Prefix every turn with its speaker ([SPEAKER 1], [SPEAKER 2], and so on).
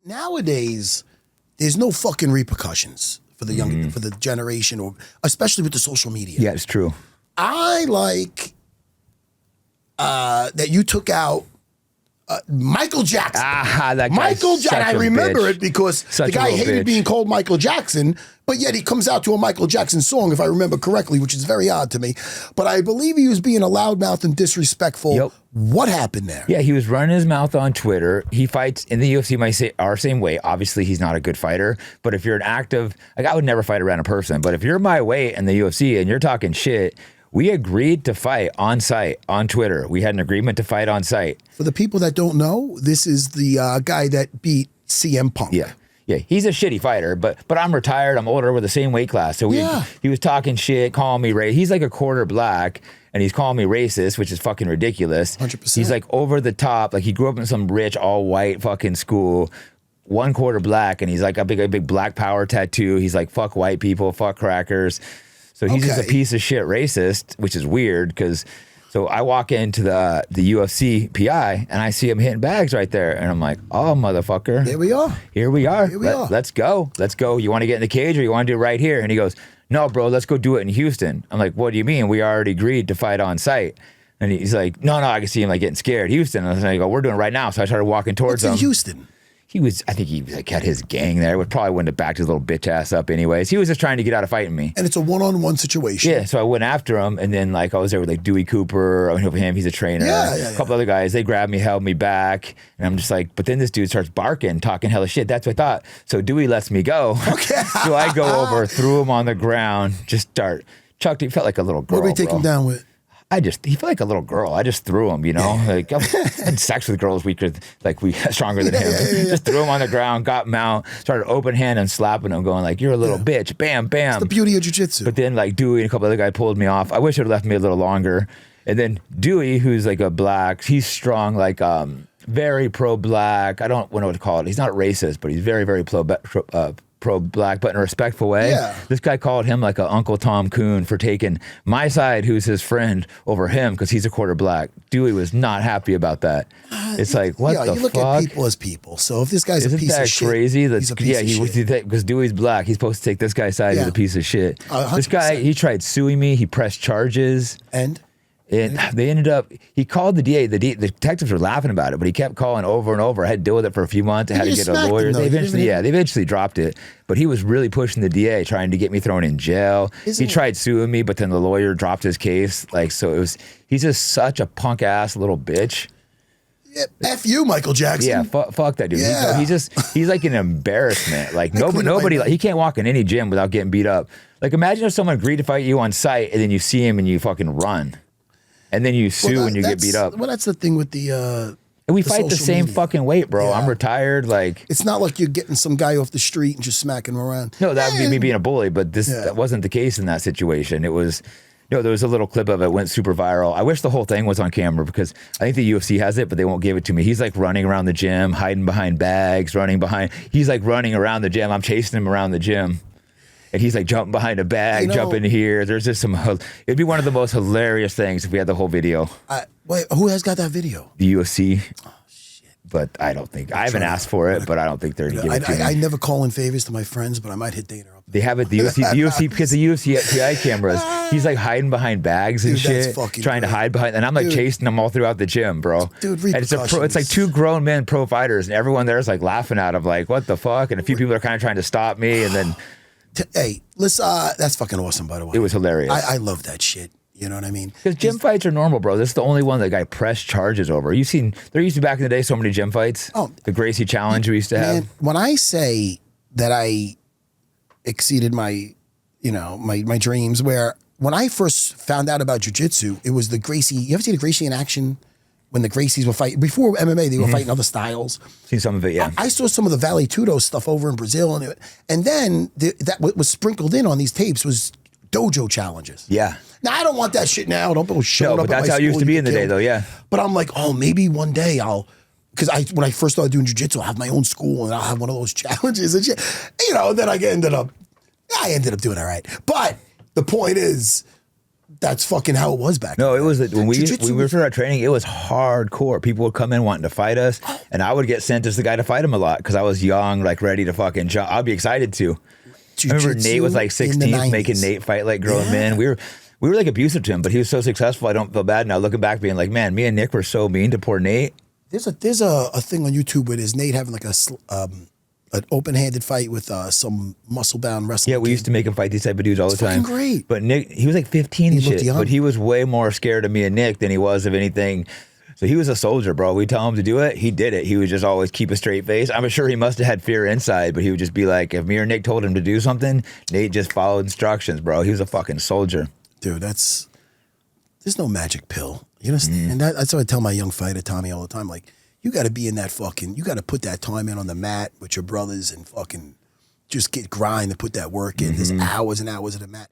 [SPEAKER 1] nowadays, there's no fucking repercussions for the young, for the generation, or especially with the social media.
[SPEAKER 2] Yeah, it's true.
[SPEAKER 1] I like that you took out Michael Jackson.
[SPEAKER 2] That
[SPEAKER 1] Michael Jackson. I remember it because the guy hated being called Michael Jackson, but yet he comes out to a Michael Jackson song, if I remember correctly, which is very odd to me. But I believe he was being a loudmouth and disrespectful.
[SPEAKER 2] Yep.
[SPEAKER 1] What happened there?
[SPEAKER 2] Yeah, he was running his mouth on Twitter. He fights in the UFC, might say our same weight. Obviously, he's not a good fighter. But if you're an active, like I would never fight a random person. But if you're my weight in the UFC and you're talking shit, we agreed to fight on site on Twitter. We had an agreement to fight on site.
[SPEAKER 1] For the people that don't know, this is the guy that beat CM Punk.
[SPEAKER 2] Yeah. Yeah, he's a shitty fighter, but I'm retired. I'm older. We're the same weight class. So he was talking shit, calling me racist. He's like a quarter black, and he's calling me racist, which is fucking ridiculous.
[SPEAKER 1] 100%.
[SPEAKER 2] He's like over the top. Like he grew up in some rich, all white fucking school, 1/4 black, and he's like a big black power tattoo. He's like, fuck white people, fuck crackers. So he's just a piece of shit racist, which is weird because. So I walk into the UFC PI and I see him hitting bags right there. And I'm like, oh, motherfucker.
[SPEAKER 1] Here we are.
[SPEAKER 2] Here we are.
[SPEAKER 1] Here we are.
[SPEAKER 2] Let's go. Let's go. You want to get in the cage or you want to do it right here? And he goes, no, bro, let's go do it in Houston. I'm like, what do you mean? We already agreed to fight on site. And he's like, no, I can see him like getting scared. Houston. And I go, we're doing it right now. So I started walking towards him.
[SPEAKER 1] What's in Houston?
[SPEAKER 2] I think he like had his gang there. Probably wouldn't have backed his little bitch ass up anyways. He was just trying to get out of fighting me.
[SPEAKER 1] And it's a one-on-one situation.
[SPEAKER 2] Yeah, so I went after him, and then like I was there with like Dewey Cooper. I went over him. He's a trainer. A couple other guys. They grabbed me, held me back, and I'm just like. But then this dude starts barking, talking hella shit. That's what I thought. So Dewey lets me go.
[SPEAKER 1] Okay.
[SPEAKER 2] So I go over, threw him on the ground, just start chucked. He felt like a little girl.
[SPEAKER 1] What did we take him down with?
[SPEAKER 2] He felt like a little girl. I just threw him, you know, like I had sex with girls stronger than him. Just threw him on the ground, got him out, started open hand and slapping him, going like, you're a little bitch, bam, bam.
[SPEAKER 1] It's the beauty of jiu-jitsu.
[SPEAKER 2] But then like Dewey and a couple other guys pulled me off. I wish it would have left me a little longer. And then Dewey, who's like a black, he's strong, like very pro-black. I don't know what to call it. He's not racist, but he's very, very pro-black, but in a respectful way.
[SPEAKER 1] Yeah.
[SPEAKER 2] This guy called him like a Uncle Tom Coon for taking my side, who's his friend, over him because he's a quarter black. Dewey was not happy about that. It's like, what the fuck?
[SPEAKER 1] You look at people as people. So if this guy's a piece of shit,
[SPEAKER 2] crazy?
[SPEAKER 1] He's a piece of shit.
[SPEAKER 2] Because Dewey's black, he's supposed to take this guy's side. He's a piece of shit.
[SPEAKER 1] 100%.
[SPEAKER 2] This guy, he tried suing me. He pressed charges.
[SPEAKER 1] And
[SPEAKER 2] they ended up, he called the DA. The detectives were laughing about it, but he kept calling over and over. I had to deal with it for a few months. I had to get a lawyer. They eventually dropped it. But he was really pushing the DA, trying to get me thrown in jail. He tried suing me, but then the lawyer dropped his case. Like, so he's just such a punk ass little bitch.
[SPEAKER 1] Yeah, F you, Michael Jackson.
[SPEAKER 2] Yeah, fuck that dude.
[SPEAKER 1] Yeah.
[SPEAKER 2] He's like an embarrassment. Like nobody, he can't walk in any gym without getting beat up. Like imagine if someone agreed to fight you on site and then you see him and you fucking run. And then you sue and you get beat up.
[SPEAKER 1] Well, that's the thing with the
[SPEAKER 2] and we fight the same fucking weight, bro.
[SPEAKER 1] Yeah.
[SPEAKER 2] I'm retired. Like
[SPEAKER 1] it's not like you're getting some guy off the street and just smacking him around.
[SPEAKER 2] No, that would be me being a bully, but that wasn't the case in that situation. It was there was a little clip of it, went super viral. I wish the whole thing was on camera because I think the UFC has it, but they won't give it to me. He's like running around the gym, hiding behind bags, he's like running around the gym. I'm chasing him around the gym. And he's like jumping behind a bag, jumping here. There's just it'd be one of the most hilarious things if we had the whole video.
[SPEAKER 1] Wait, who has got that video?
[SPEAKER 2] The UFC. Oh, shit. But I haven't asked for it, but I don't think they're going to give it to me.
[SPEAKER 1] I never call in favors to my friends, but I might hit Dana up.
[SPEAKER 2] They have it, the UFC, because the UFC PI cameras, he's like hiding behind bags and shit, trying to hide behind, and I'm like chasing them all throughout the gym, bro.
[SPEAKER 1] Dude,
[SPEAKER 2] and it's like two grown men pro fighters, and everyone there is like laughing at him, like, what the fuck? And a few people are kind of trying to stop me, and then...
[SPEAKER 1] Hey, listen, that's fucking awesome, by the way.
[SPEAKER 2] It was hilarious.
[SPEAKER 1] I love that shit. You know what I mean?
[SPEAKER 2] Because gym fights are normal, bro. This is the only one that guy pressed charges over. You've seen, there used to be back in the day so many gym fights. Oh, the Gracie Challenge we used to have.
[SPEAKER 1] When I say that I exceeded my dreams, where when I first found out about jiu-jitsu, it was the Gracie. You ever see the Gracie in action? When the Gracies were fighting, before MMA, they were fighting other styles.
[SPEAKER 2] Seen some of it, yeah.
[SPEAKER 1] I saw some of the Vale Tudo stuff over in Brazil, and then what was sprinkled in on these tapes was dojo challenges.
[SPEAKER 2] Yeah.
[SPEAKER 1] Now, I don't want that shit now. Don't go showing up.
[SPEAKER 2] But that's how it used to be in the day, though, yeah.
[SPEAKER 1] But I'm like, oh, maybe one day because when I first started doing jiu-jitsu, I'll have my own school, and I'll have one of those challenges and shit. Then I ended up doing all right. But the point is, that's fucking how it was back then.
[SPEAKER 2] No, it was when we were for our training. It was hardcore. People would come in wanting to fight us, and I would get sent as the guy to fight him a lot because I was young, like ready to fucking jump. I'd be excited to. I remember Nate was like 16, making Nate fight like grown men. We were like abusive to him, but he was so successful. I don't feel bad now looking back, being like, man, me and Nick were so mean to poor Nate.
[SPEAKER 1] There's a thing on YouTube where there's Nate having like an open-handed fight with some muscle-bound wrestler.
[SPEAKER 2] Yeah, we used to make him fight these type of dudes all the time.
[SPEAKER 1] Great.
[SPEAKER 2] But Nick, he was like 15 and shit.
[SPEAKER 1] Young.
[SPEAKER 2] But he was way more scared of me and Nick than he was of anything. So he was a soldier, bro. We tell him to do it, he did it. He would just always keep a straight face. I'm sure he must have had fear inside, but he would just be like, if me or Nick told him to do something, Nate just followed instructions, bro. He was a fucking soldier.
[SPEAKER 1] Dude, there's no magic pill. You understand? And that's what I tell my young fighter, Tommy, all the time. Like, you got to be in that you got to put that time in on the mat with your brothers and fucking just grind and put that work in. There's hours and hours of the mat.